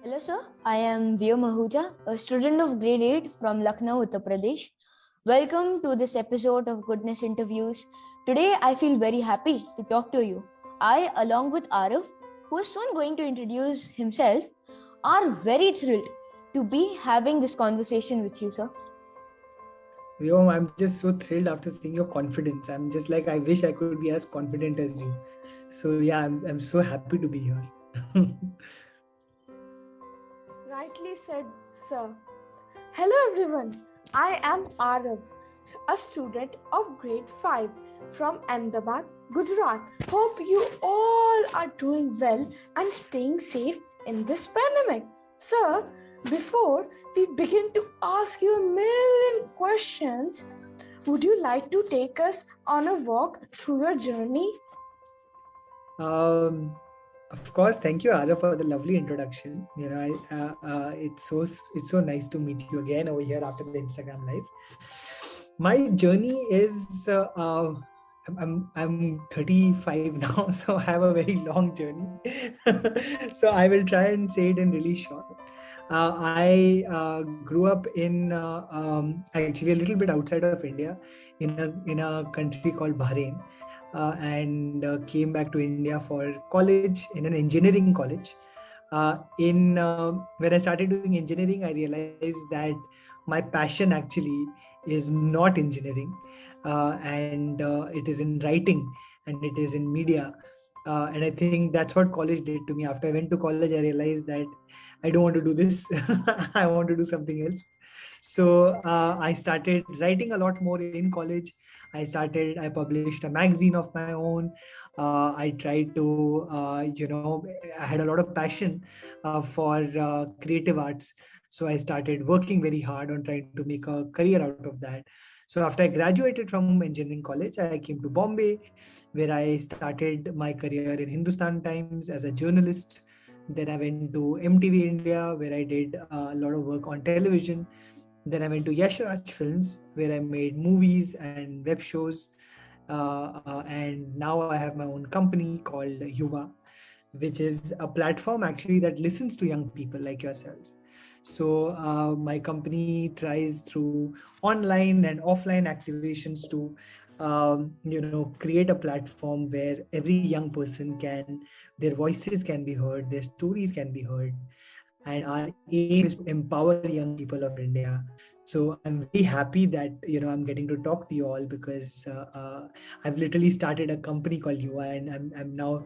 Hello sir, I am 𝐕𝐲𝐻𝐻, a student of grade 8 from Lucknow, Uttar Pradesh. Welcome to this episode of Goodness Interviews. Today I feel very happy to talk to you. I, along with Arav, who is soon going to introduce himself, are very thrilled to be having this conversation with you, sir. 𝐕𝐲, I'm just so thrilled after seeing your confidence. I'm just like, I wish I could be as confident as you. So yeah, I'm so happy to be here. Rightly said, sir. Hello everyone, I am Arav, a student of grade 5 from Ahmedabad, Gujarat. Hope you all are doing well and staying safe in this pandemic. Sir, before we begin to ask you a million questions, would you like to take us on a walk through your journey? Of course, thank you, Arav, for the lovely introduction. It's so nice to meet you again over here after the Instagram live. My journey is I'm 35 now, so I have a very long journey. So I will try and say it in really short. I grew up in actually a little bit outside of India, in a country called Bahrain. And came back to India for college in an engineering college. When I started doing engineering, I realized that my passion actually is not engineering, and it is in writing and it is in media. And I think that's what college did to me. After I went to college, I realized that I don't want to do this. I want to do something else. So I started writing a lot more in college. I published a magazine of my own. I tried to, I had a lot of passion for creative arts. So I started working very hard on trying to make a career out of that. So after I graduated from engineering college, I came to Bombay, where I started my career in Hindustan Times as a journalist. Then I went to MTV India, where I did a lot of work on television. Then I went to Yash Raj Films, where I made movies and web shows. And now I have my own company called Yuvaa, which is a platform actually that listens to young people like yourselves. So my company tries through online and offline activations to create a platform where every young person their voices can be heard, their stories can be heard. And our aim is to empower young people of India. So I'm very happy that, I'm getting to talk to you all, because I've literally started a company called Yuvaa, and I'm now,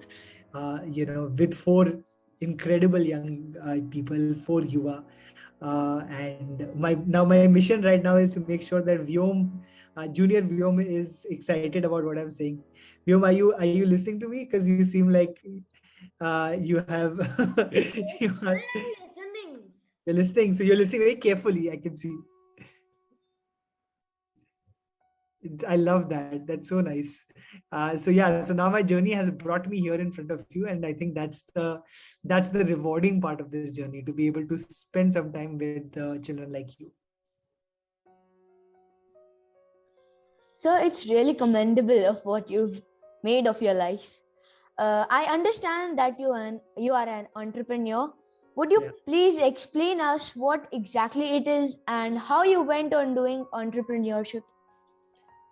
with 4 incredible young people for Yuvaa. And my mission right now is to make sure that Junior 𝐕𝐲 is excited about what I'm saying. 𝐕𝐲, are you listening to me? Because you seem like you have you're listening. So you're listening very carefully, I can see. I love that. That's so nice. So now my journey has brought me here in front of you, and I think that's the rewarding part of this journey, to be able to spend some time with children like you. So it's really commendable of what you've made of your life. I understand that you are an entrepreneur. Would you please explain us what exactly it is and how you went on doing entrepreneurship?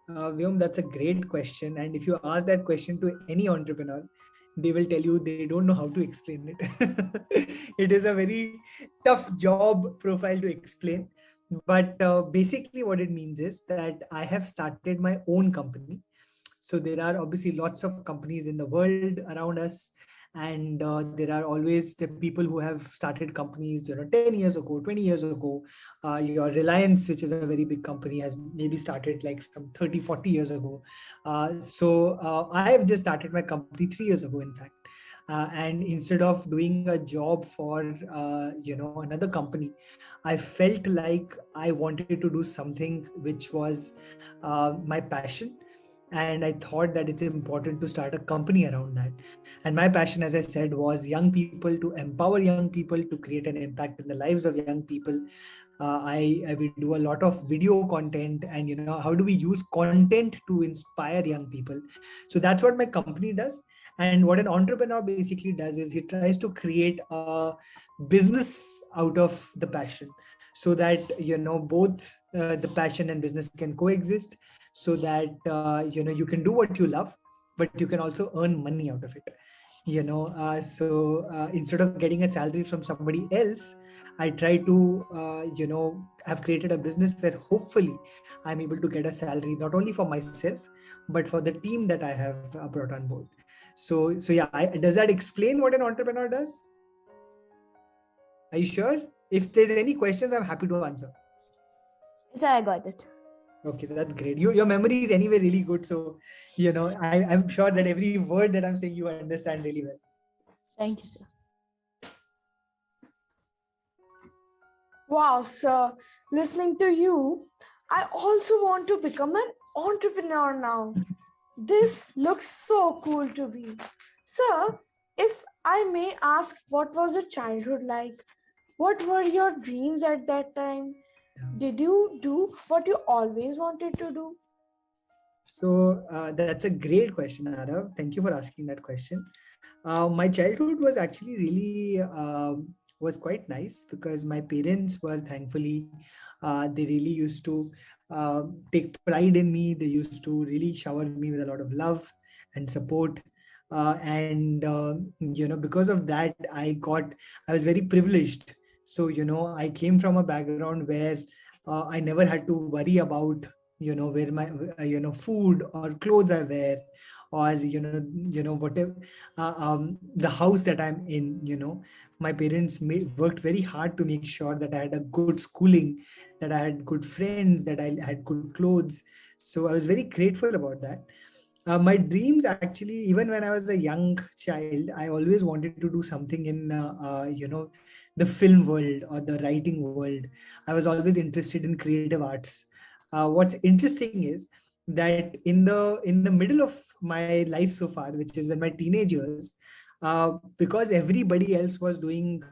𝐕𝐲, that's a great question. And if you ask that question to any entrepreneur, they will tell you they don't know how to explain it. It is a very tough job profile to explain. But basically what it means is that I have started my own company. So there are obviously lots of companies in the world around us. And there are always the people who have started companies, 10 years ago, 20 years ago. Your Reliance, which is a very big company, has maybe started like some 30, 40 years ago. So I have just started my company 3 years ago, in fact. And instead of doing a job for, another company, I felt like I wanted to do something which was my passion. And I thought that it's important to start a company around that. And my passion, as I said, was young people, to empower young people, to create an impact in the lives of young people. I will do a lot of video content, and how do we use content to inspire young people. So that's what my company does. And what an entrepreneur basically does is he tries to create a business out of the passion, so that both the passion and business can coexist, so that you can do what you love, but you can also earn money out of it. Instead of getting a salary from somebody else, I try to have created a business where hopefully I'm able to get a salary not only for myself but for the team that I have brought on board. So yeah, does that explain what an entrepreneur does? Are you sure? If there's any questions, I'm happy to answer. So I got it. Okay, that's great. Your memory is anyway really good. So, I'm sure that every word that I'm saying, you understand really well. Thank you, sir. Wow, sir. Listening to you, I also want to become an entrepreneur now. This looks so cool to me. Sir, if I may ask, what was your childhood like? What were your dreams at that time? Did you do what you always wanted to do? So that's a great question, Arav. Thank you for asking that question. My childhood was actually really was quite nice, because my parents were, thankfully, they really used to take pride in me. They used to really shower me with a lot of love and support. Because of that, I was very privileged. So, I came from a background where I never had to worry about, where my, food or clothes I wear, or, whatever, the house that I'm in. My parents worked very hard to make sure that I had a good schooling, that I had good friends, that I had good clothes. So I was very grateful about that. My dreams, actually, even when I was a young child, I always wanted to do something in, the film world or the writing world. I was always interested in creative arts. What's interesting is that in the middle of my life so far, which is when my teenage years, because everybody else was doing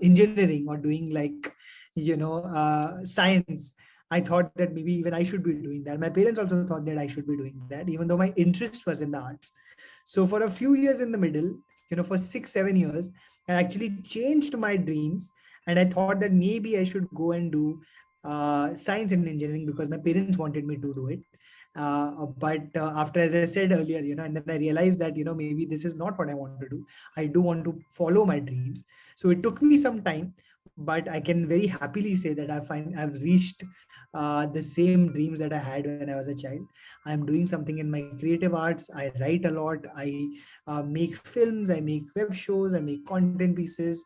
engineering or doing like, science, I thought that maybe even I should be doing that. My parents also thought that I should be doing that, even though my interest was in the arts. So for a few years in the middle, for 6-7 years, I actually changed my dreams, and I thought that maybe I should go and do science and engineering, because my parents wanted me to do it. But after, as I said earlier, and then I realized that, maybe this is not what I want to do. I do want to follow my dreams. So it took me some time, but I can very happily say that I've reached the same dreams that I had when I was a child. I'm doing something in my creative arts. I write a lot. I make films. I make web shows. I make content pieces.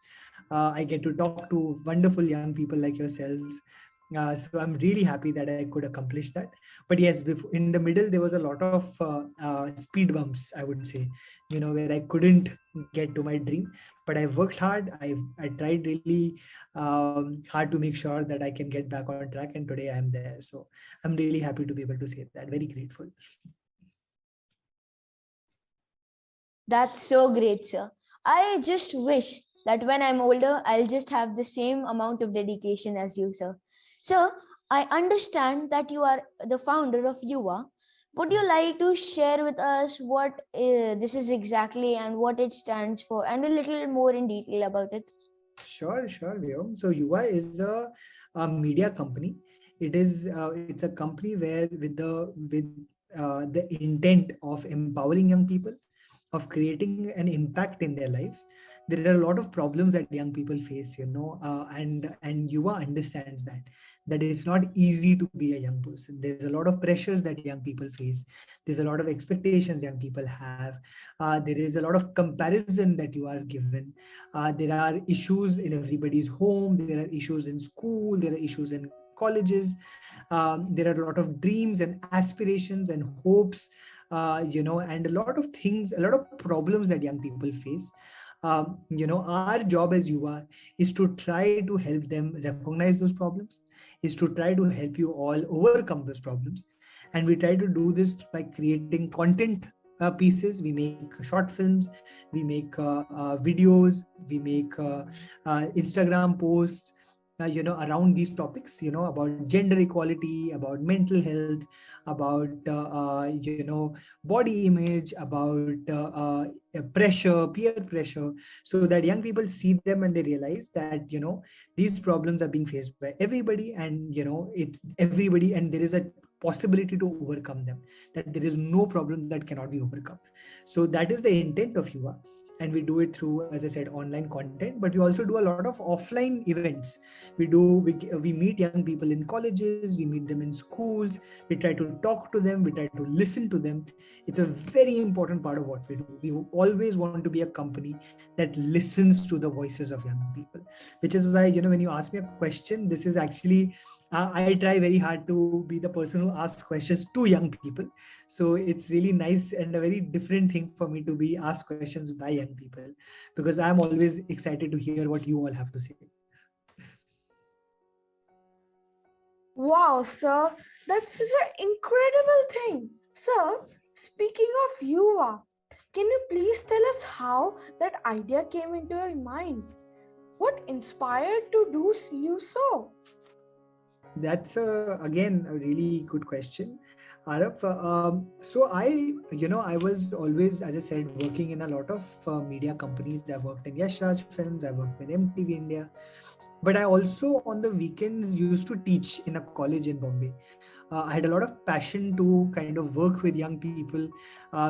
I get to talk to wonderful young people like yourselves. So I'm really happy that I could accomplish that. But yes, in the middle, there was a lot of speed bumps, I would say, where I couldn't get to my dream. But I worked hard. I tried really hard to make sure that I can get back on track. And today I'm there. So I'm really happy to be able to say that. Very grateful. That's so great, sir. I just wish that when I'm older, I'll just have the same amount of dedication as you, sir. Sir, I understand that you are the founder of Yuvaa. Would you like to share with us what this is exactly and what it stands for, and a little more in detail about it? Sure, Vyom. So Yuvaa is a media company. It's a company where with the intent of empowering young people, of creating an impact in their lives. There are a lot of problems that young people face, and Yuvaa understands that it's not easy to be a young person. There's a lot of pressures that young people face. There's a lot of expectations young people have. There is a lot of comparison that you are given. There are issues in everybody's home. There are issues in school. There are issues in colleges. There are a lot of dreams and aspirations and hopes, and a lot of things, a lot of problems that young people face. Our job as Yuvaa is to try to help them recognize those problems, is to try to help you all overcome those problems. And we try to do this by creating content pieces. We make short films, we make videos, we make Instagram posts, around these topics, about gender equality, about mental health, about, body image, about pressure, peer pressure, so that young people see them and they realize that, these problems are being faced by everybody, and, it's everybody, and there is a possibility to overcome them, that there is no problem that cannot be overcome. So that is the intent of Yuvaa. And we do it through, as I said, online content, but we also do a lot of offline events. We meet young people in colleges, we meet them in schools, we try to talk to them, we try to listen to them. It's a very important part of what we do. We always want to be a company that listens to the voices of young people, which is why, when you ask me a question, this is actually, I try very hard to be the person who asks questions to young people. So it's really nice and a very different thing for me to be asked questions by young people, because I'm always excited to hear what you all have to say. Wow, sir, that's such an incredible thing. Sir, speaking of Yuvaa, can you please tell us how that idea came into your mind? What inspired to do you so? That's again a really good question, Arav. So I was always, as I said, working in a lot of media companies. I worked in Yash Raj Films, I worked with MTV India, but I also on the weekends used to teach in a college in Bombay. I had a lot of passion to kind of work with young people.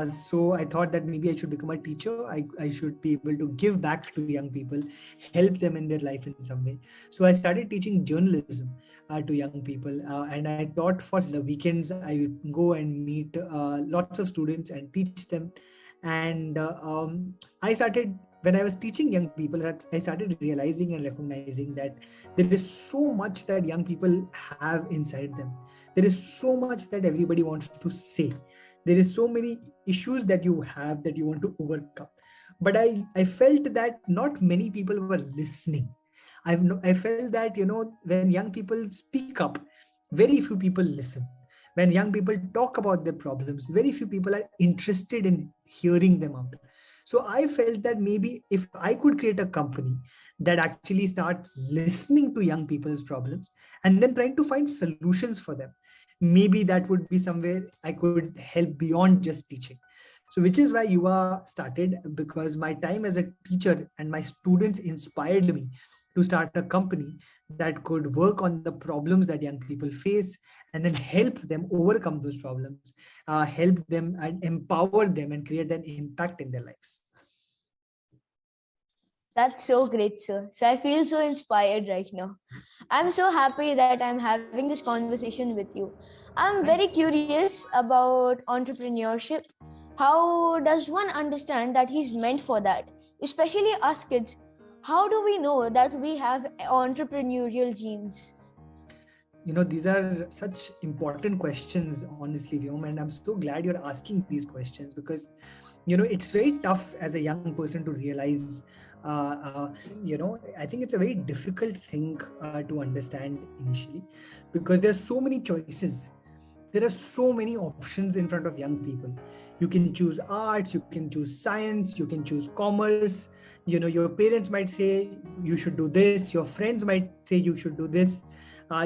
So I thought that maybe I should become a teacher. I should be able to give back to young people, help them in their life in some way. So I started teaching journalism to young people. And I thought for the weekends, I would go and meet lots of students and teach them. And when I was teaching young people, I started realizing and recognizing that there is so much that young people have inside them. There is so much that everybody wants to say. There is so many issues that you have that you want to overcome. But I felt that not many people were listening. I felt that, when young people speak up, very few people listen. When young people talk about their problems, very few people are interested in hearing them out. So I felt that maybe if I could create a company that actually starts listening to young people's problems and then trying to find solutions for them, maybe that would be somewhere I could help beyond just teaching. So which is why Yuvaa started, because my time as a teacher and my students inspired me to start a company that could work on the problems that young people face and then help them overcome those problems, help them and empower them and create an impact in their lives. That's so great, sir. So I feel so inspired right now. I'm so happy that I'm having this conversation with you. I'm very curious about entrepreneurship. How does one understand that he's meant for that? Especially us kids. How do we know that we have entrepreneurial genes? These are such important questions, honestly, Vyom, and I'm so glad you're asking these questions, because, it's very tough as a young person to realize. I think it's a very difficult thing to understand initially, because there's so many choices. There are so many options in front of young people. You can choose arts, you can choose science, you can choose commerce. Your parents might say you should do this. Your friends might say you should do this.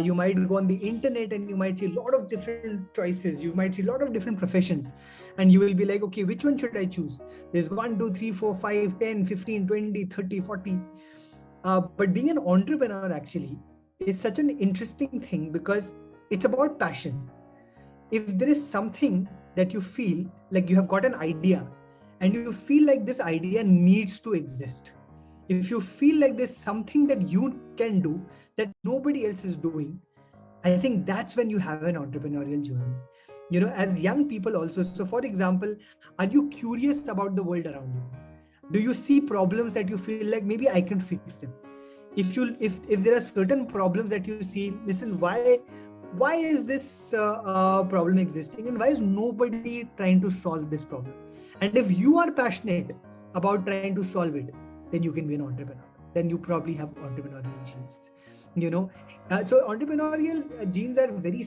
You might go on the internet and you might see a lot of different choices. You might see a lot of different professions, and you will be like, okay, which one should I choose? There's 1, 2, 3, 4, 5, 10, 15, 20, 30, 40. But being an entrepreneur actually is such an interesting thing, because it's about passion. If there is something that you feel like you have got an idea and you feel like this idea needs to exist, if you feel like there's something that you can do that nobody else is doing, I think that's when you have an entrepreneurial journey. As young people also. So for example, are you curious about the world around you? Do you see problems that you feel like maybe I can fix them? If there are certain problems that you see, listen, why is this problem existing, and why is nobody trying to solve this problem? And if you are passionate about trying to solve it, then you can be an entrepreneur. Then you probably have entrepreneurial genes. So entrepreneurial genes are very,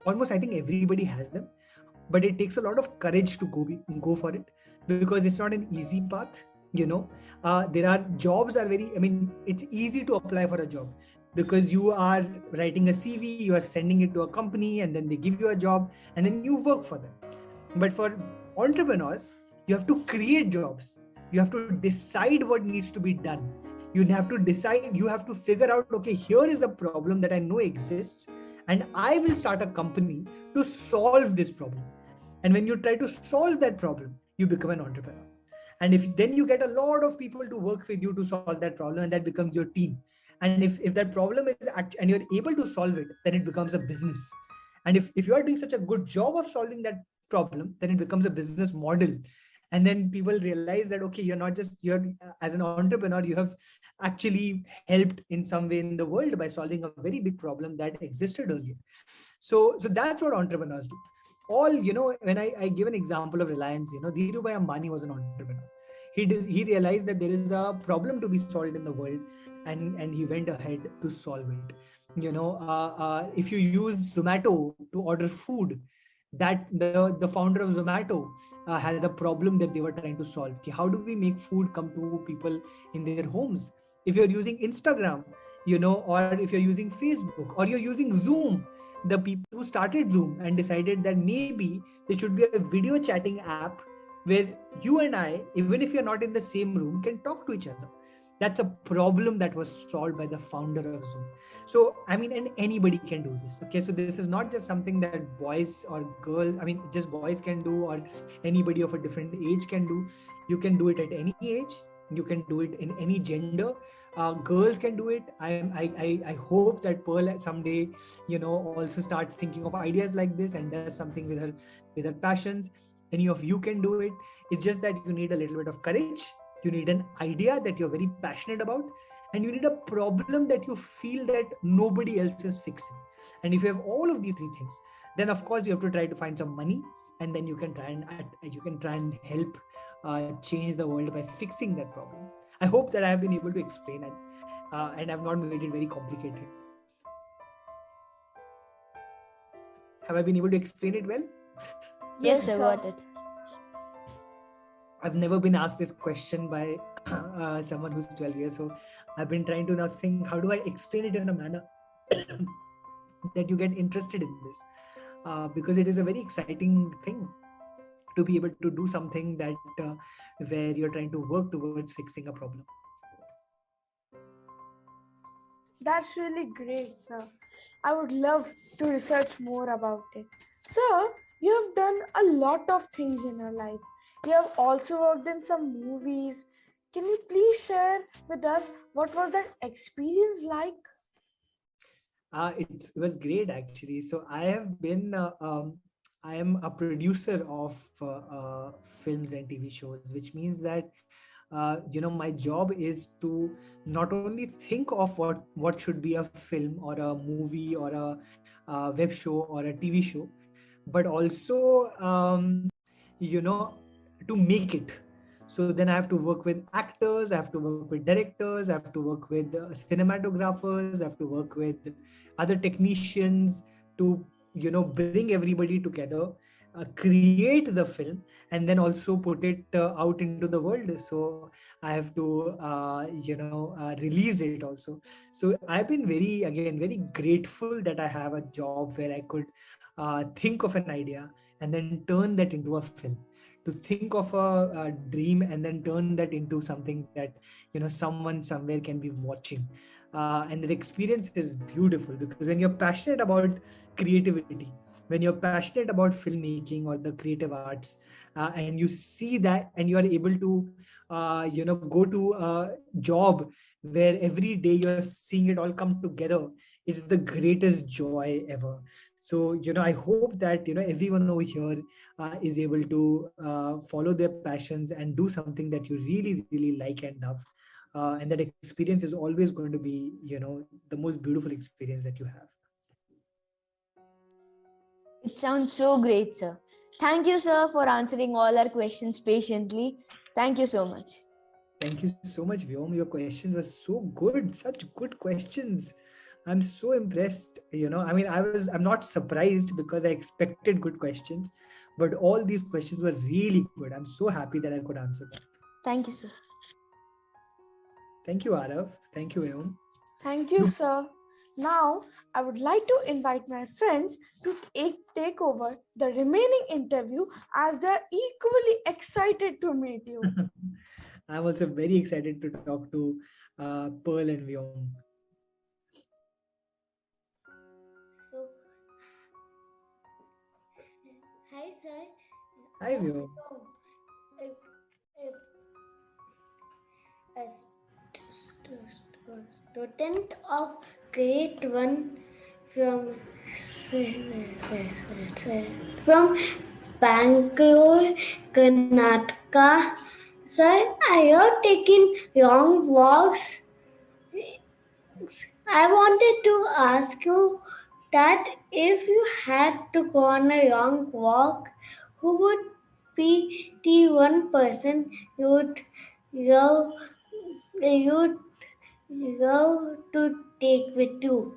almost I think everybody has them, but it takes a lot of courage to go for it, because it's not an easy path. There are jobs are very, it's easy to apply for a job, because you are writing a CV, you are sending it to a company, and then they give you a job, and then you work for them. But for entrepreneurs, you have to create jobs. You have to decide what needs to be done. You have to decide, you have to figure out, okay, here is a problem that I know exists, and I will start a company to solve this problem. And when you try to solve that problem, you become an entrepreneur. And if then you get a lot of people to work with you to solve that problem, and that becomes your team. And if that problem is and you're able to solve it, then it becomes a business. And if you are doing such a good job of solving that problem, then it becomes a business model. And then people realize that, okay, you're as an entrepreneur, you have actually helped in some way in the world by solving a very big problem that existed earlier. So that's what entrepreneurs do. All, when I give an example of Reliance, Dhirubhai Ambani was an entrepreneur. He realized that there is a problem to be solved in the world, and he went ahead to solve it. If you use Zomato to order food, that the founder of Zomato had a problem that they were trying to solve. Okay, how do we make food come to people in their homes? If you're using Instagram, or if you're using Facebook, or you're using Zoom, the people who started Zoom and decided that maybe there should be a video chatting app where you and I, even if you're not in the same room, can talk to each other. That's a problem that was solved by the founder of Zoom. So, and anybody can do this. Okay, so this is not just something that boys or girls, just boys can do, or anybody of a different age can do. You can do it at any age. You can do it in any gender. Girls can do it. I hope that Pearl someday, also starts thinking of ideas like this and does something with her passions. Any of you can do it. It's just that you need a little bit of courage. You need an idea that you're very passionate about, and you need a problem that you feel that nobody else is fixing. And if you have all of these three things, then of course you have to try to find some money, and then you can try and help change the world by fixing that problem. I hope that I have been able to explain it, and I've not made it very complicated. Have I been able to explain it well? Yes, I got it. I've never been asked this question by someone who's 12 years. So I've been trying to now think, how do I explain it in a manner that you get interested in this? Because it is a very exciting thing to be able to do something that where you're trying to work towards fixing a problem. That's really great, sir. I would love to research more about it. Sir, you have done a lot of things in your life. You have also worked in some movies. Can you please share with us what was that experience like? It was great, actually. So I have been, I am a producer of films and TV shows, which means that, my job is to not only think of what should be a film or a movie or a web show or a TV show, but also, to make it. So then I have to work with actors, I have to work with directors, I have to work with cinematographers, I have to work with other technicians to, bring everybody together, create the film, and then also put it out into the world. So I have to, release it also. So I've been very grateful that I have a job where I could think of an idea and then turn that into a film. To think of a dream and then turn that into something that someone somewhere can be watching, and the experience is beautiful, because when you're passionate about creativity, when you're passionate about filmmaking or the creative arts, and you see that and you are able to go to a job where every day you're seeing it all come together, it's the greatest joy ever. So, I hope that, everyone over here is able to follow their passions and do something that you really, really like and love. And that experience is always going to be, the most beautiful experience that you have. It sounds so great, sir. Thank you, sir, for answering all our questions patiently. Thank you so much. Thank you so much, Vyom. Your questions were so good, such good questions. I'm so impressed. I'm not surprised because I expected good questions, but all these questions were really good. I'm so happy that I could answer them. Thank you, sir. Thank you, Arav. Thank you, Vyom. Thank you, sir. Now, I would like to invite my friends to take over the remaining interview as they are equally excited to meet you. I'm also very excited to talk to Pearl and Vyom. So, hi sir. Hi Vyom. A student of grade 1 from from Bangalore, Karnataka. Sir, I have taken long walks. I wanted to ask you that if you had to go on a long walk, who would be the one person you would love, you'd love to take with you?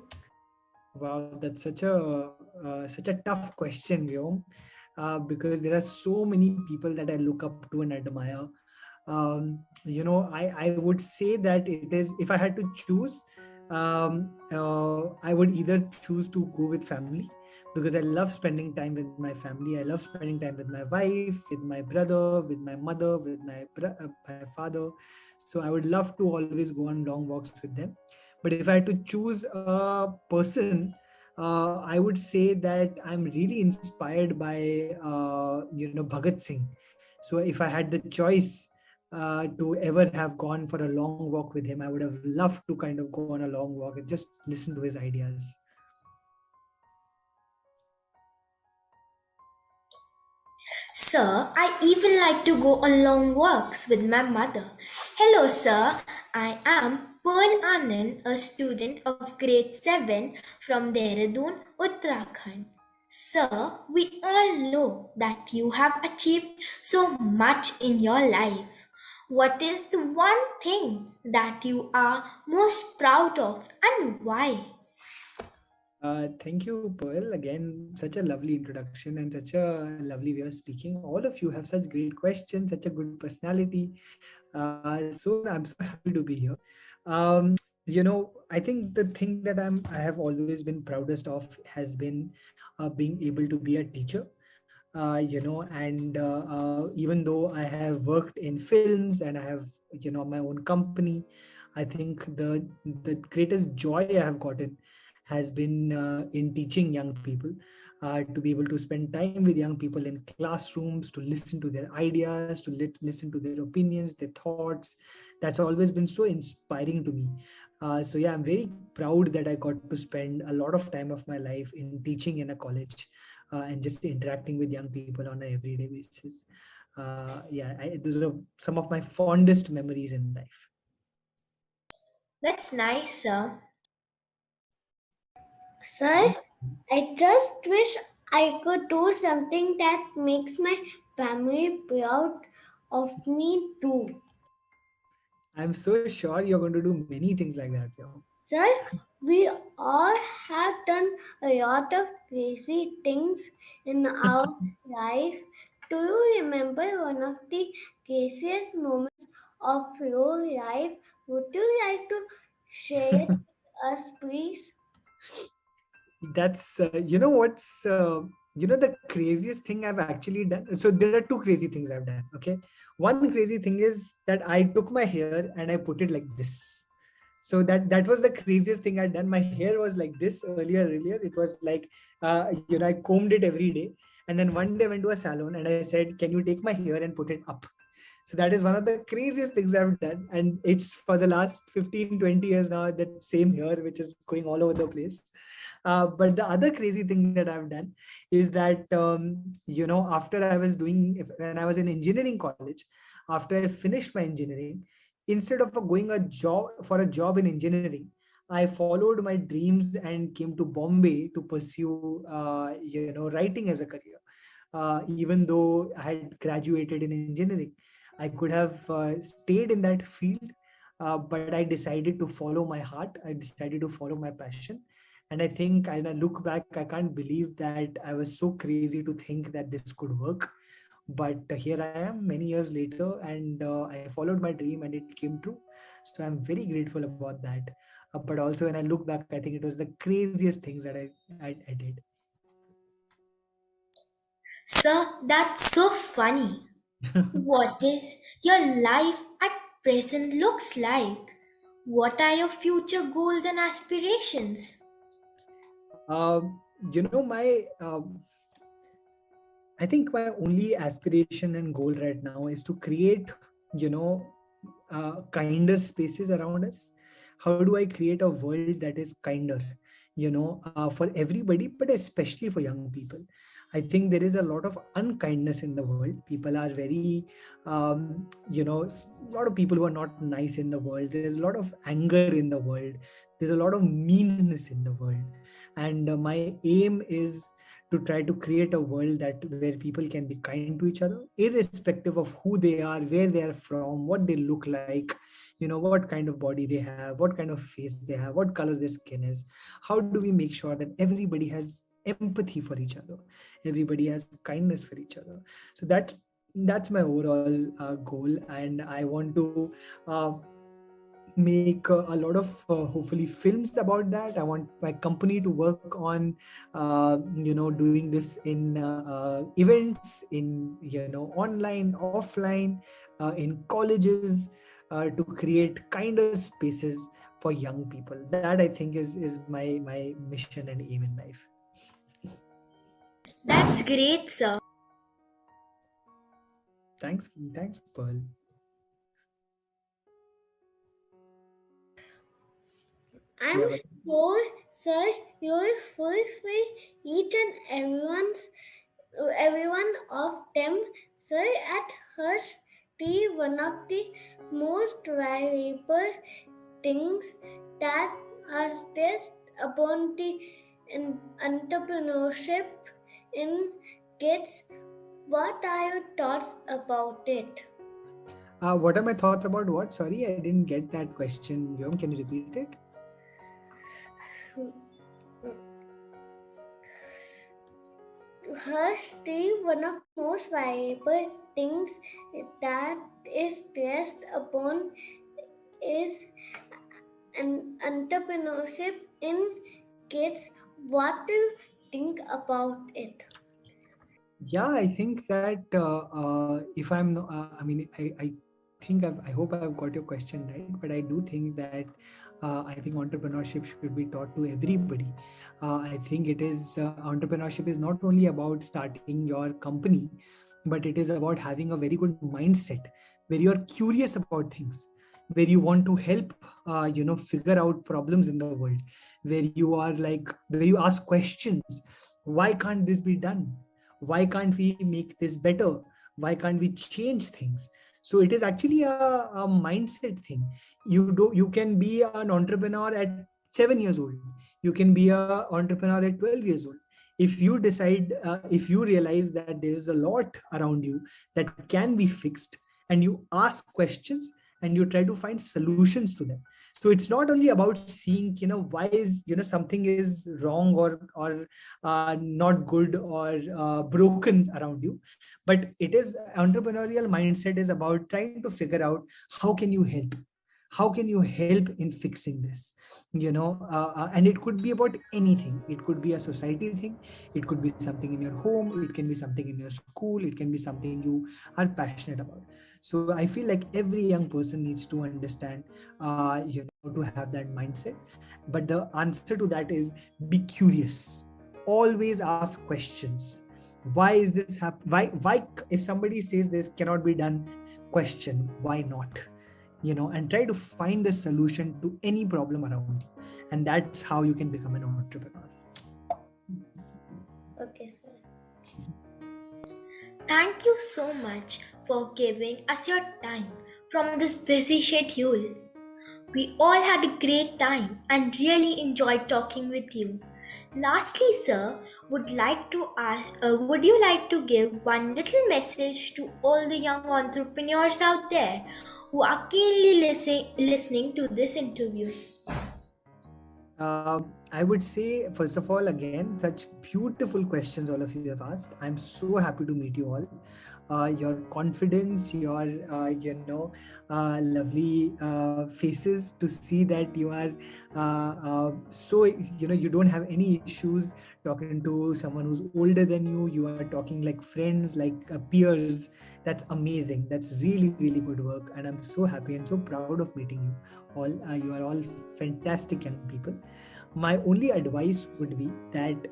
Wow, that's such a tough question, Vyom, because there are so many people that I look up to and admire. I would say that it is, if I had to choose, I would either choose to go with family, because I love spending time with my family. I love spending time with my wife, with my brother, with my mother, with my father. So I would love to always go on long walks with them. But if I had to choose a person, I would say that I'm really inspired by Bhagat Singh. So if I had the choice to ever have gone for a long walk with him, I would have loved to kind of go on a long walk and just listen to his ideas. Sir, I even like to go on long walks with my mother. Hello, sir. I am Pearl Anand, a student of grade 7 from Dehradun, Uttarakhand. Sir, we all know that you have achieved so much in your life. What is the one thing that you are most proud of and why? Thank you, Pearl. Again, such a lovely introduction and such a lovely way of speaking. All of you have such great questions, such a good personality. So I'm so happy to be here. I think the thing that I have always been proudest of has been being able to be a teacher. And even though I have worked in films and I have my own company, I think the greatest joy I have gotten has been in teaching young people, to be able to spend time with young people in classrooms, to listen to their ideas, to listen to their opinions, their thoughts. That's always been so inspiring to me. So yeah, I'm very proud that I got to spend a lot of time of my life in teaching in a college, and just interacting with young people on an everyday basis. Those are some of my fondest memories in life. That's nice, sir. Sir, I just wish I could do something that makes my family proud of me too. I'm so sure you're going to do many things like that. Sir, we all have done a lot of crazy things in our life. Do you remember one of the craziest moments of your life? Would you like to share it with us, please? That's the craziest thing I've actually done. So there are two crazy things I've done. Okay, one crazy thing is that I took my hair and I put it like this. So that was the craziest thing I'd done. My hair was like this earlier. It was like I combed it every day, and then one day I went to a salon and I said, "Can you take my hair and put it up?" So that is one of the craziest things I've done, and it's for the last 15-20 years now, that same hair which is going all over the place. But the other crazy thing that I've done is that after I was when I was in engineering college, after I finished my engineering, instead of going a job in engineering, I followed my dreams and came to Bombay to pursue writing as a career. Even though I had graduated in engineering, I could have stayed in that field, but I decided to follow my heart. I decided to follow my passion. And I think, and I look back, I can't believe that I was so crazy to think that this could work. But here I am many years later, and I followed my dream and it came true. So I'm very grateful about that. but also when I look back, I think it was the craziest things that I did. Sir, that's so funny. What is your life at present looks like? What are your future goals and aspirations? My I think my only aspiration and goal right now is to create, you know, kinder spaces around us. How do I create a world that is kinder, for everybody, but especially for young people? I think there is a lot of unkindness in the world. People are very, a lot of people who are not nice in the world. There's a lot of anger in the world. There's a lot of meanness in the world. And my aim is to try to create a world that where people can be kind to each other, irrespective of who they are, where they are from, what they look like, what kind of body they have, what kind of face they have, what color their skin is. How do we make sure that everybody has empathy for each other, everybody has kindness for each other? So that's my overall goal, and I want to make a lot of hopefully films about that. I want my company to work on doing this in events, in online, offline, in colleges, to create kinder spaces for young people. That I think is my mission and aim in life. That's great, sir. Thanks, Pearl. I'm sure, sir, you'll fulfill each and everyone of them, sir. At Hush Tea, one of the most valuable things that are stressed upon the entrepreneurship in kids. What are your thoughts about it? What are my thoughts about what? Sorry, I didn't get that question. Vyom, can you repeat it? Hush Tea, one of the most valuable things that is stressed upon is an entrepreneurship in kids. What do you think about it? Yeah, I think that if I'm, I think I hope I've got your question right, but I do think that I think entrepreneurship should be taught to everybody. I think it is entrepreneurship is not only about starting your company, but it is about having a very good mindset where you are curious about things, where you want to help, figure out problems in the world, where you are where you ask questions. Why can't this be done? Why can't we make this better? Why can't we change things? So it is actually a mindset thing. You can be an entrepreneur at 7 years old. You can be an entrepreneur at 12 years old. If you decide, if you realize that there is a lot around you that can be fixed, and you ask questions and you try to find solutions to them. So it's not only about seeing, why is, something is wrong or not good or broken around you, but it is entrepreneurial mindset is about trying to figure out how can you help, how can you help in fixing this, and it could be about anything. It could be a society thing, it could be something in your home, it can be something in your school, it can be something you are passionate about. So I feel like every young person needs to understand, to have that mindset. But the answer to that is be curious, always ask questions. Why is this why if somebody says this cannot be done, question why not, and try to find a solution to any problem around you. And that's how you can become an entrepreneur. Okay, sir. Thank you so much for giving us your time from this busy schedule. We all had a great time and really enjoyed talking with you. Lastly, sir, would you like to give one little message to all the young entrepreneurs out there who are keenly listening to this interview? I would say, first of all, again, such beautiful questions all of you have asked. I'm so happy to meet you all. Your confidence, your lovely faces, to see that you are so, you don't have any issues talking to someone who's older than you. You are talking like friends, like peers. That's amazing. That's really, really good work, and I'm so happy and so proud of meeting you all. You are all fantastic young people. My only advice would be that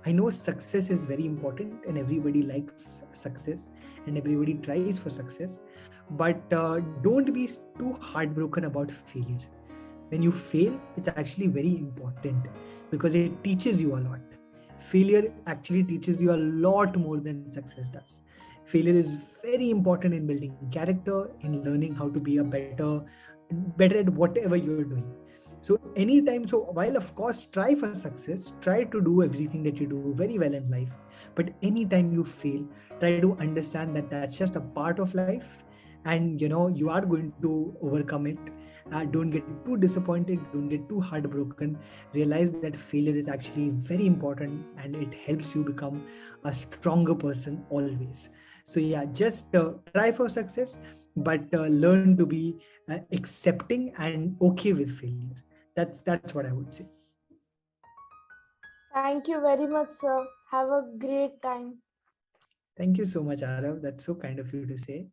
I know success is very important and everybody likes success and everybody tries for success, but don't be too heartbroken about failure. When you fail, it's actually very important because it teaches you a lot. Failure actually teaches you a lot more than success does. Failure is very important in building character, in learning how to be a better at whatever you're doing. So anytime, so while of course try for success, try to do everything that you do very well in life, but anytime you fail, try to understand that that's just a part of life, and you are going to overcome it. Don't get too disappointed, don't get too heartbroken. Realize that failure is actually very important and it helps you become a stronger person always. So yeah, just try for success, but learn to be accepting and okay with failure. That's what I would say. Thank you very much, sir. Have a great time. Thank you so much, Arav. That's so kind of you to say.